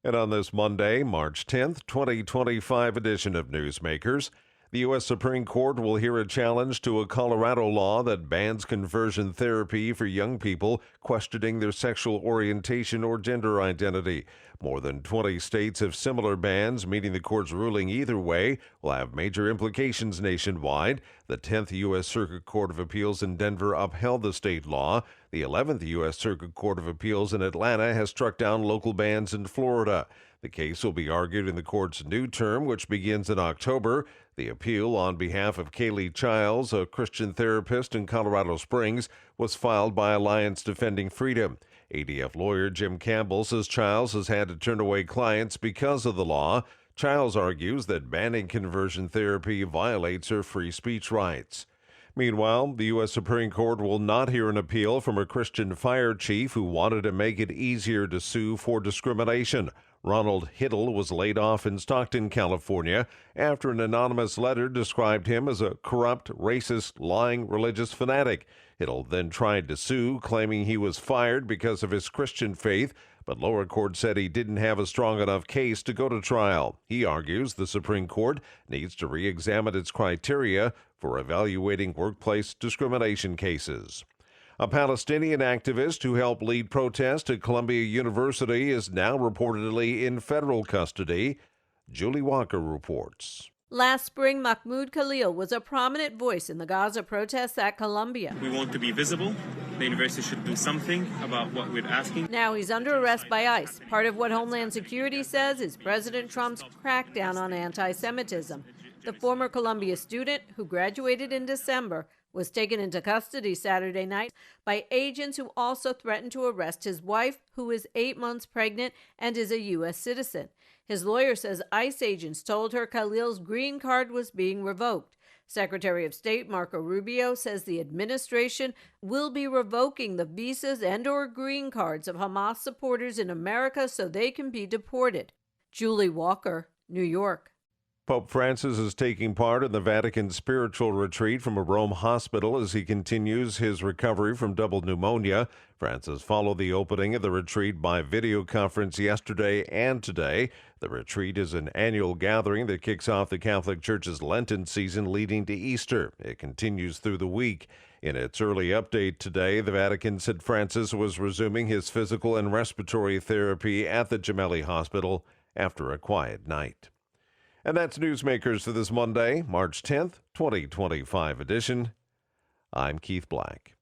And on this Monday, March 10th, 2025 edition of Newsmakers, the U.S. Supreme Court will hear a challenge to a Colorado law that bans conversion therapy for young people questioning their sexual orientation or gender identity. More than 20 states have similar bans, meaning the court's ruling either way will have major implications nationwide. The 10th U.S. Circuit Court of Appeals in Denver upheld the state law. The 11th U.S. Circuit Court of Appeals in Atlanta has struck down local bans in Florida. The case will be argued in the court's new term, which begins in October. The appeal on behalf of Kaylee Childs, a Christian therapist in Colorado Springs, was filed by Alliance Defending Freedom. ADF lawyer Jim Campbell says Childs has had to turn away clients because of the law. Childs argues that banning conversion therapy violates her free speech rights. Meanwhile, the U.S. Supreme Court will not hear an appeal from a Christian fire chief who wanted to make it easier to sue for discrimination. Ronald Hiddle was laid off in Stockton, California, after an anonymous letter described him as a corrupt, racist, lying religious fanatic. Hiddle then tried to sue, claiming he was fired because of his Christian faith, but lower court said he didn't have a strong enough case to go to trial. He argues the Supreme Court needs to re-examine its criteria for evaluating workplace discrimination cases. A Palestinian activist who helped lead protests at Columbia University is now reportedly in federal custody. Julie Walker reports. Last spring, Mahmoud Khalil was a prominent voice in the Gaza protests at Columbia. We want to be visible. The university should do something about what we're asking. Now he's under arrest by ICE. Part of what Homeland Security says is President Trump's crackdown on anti-Semitism. The former Columbia student, who graduated in December, was taken into custody Saturday night by agents who also threatened to arrest his wife, who is 8 months pregnant and is a U.S. citizen. His lawyer says ICE agents told her Khalil's green card was being revoked. Secretary of State Marco Rubio says the administration will be revoking the visas and/or green cards of Hamas supporters in America so they can be deported. Julie Walker, New York. Pope Francis is taking part in the Vatican spiritual retreat from a Rome hospital as he continues his recovery from double pneumonia. Francis followed the opening of the retreat by video conference yesterday and today. The retreat is an annual gathering that kicks off the Catholic Church's Lenten season leading to Easter. It continues through the week. In its early update today, the Vatican said Francis was resuming his physical and respiratory therapy at the Gemelli Hospital after a quiet night. And that's Newsmakers for this Monday, March 10th, 2025 edition. I'm Keith Black.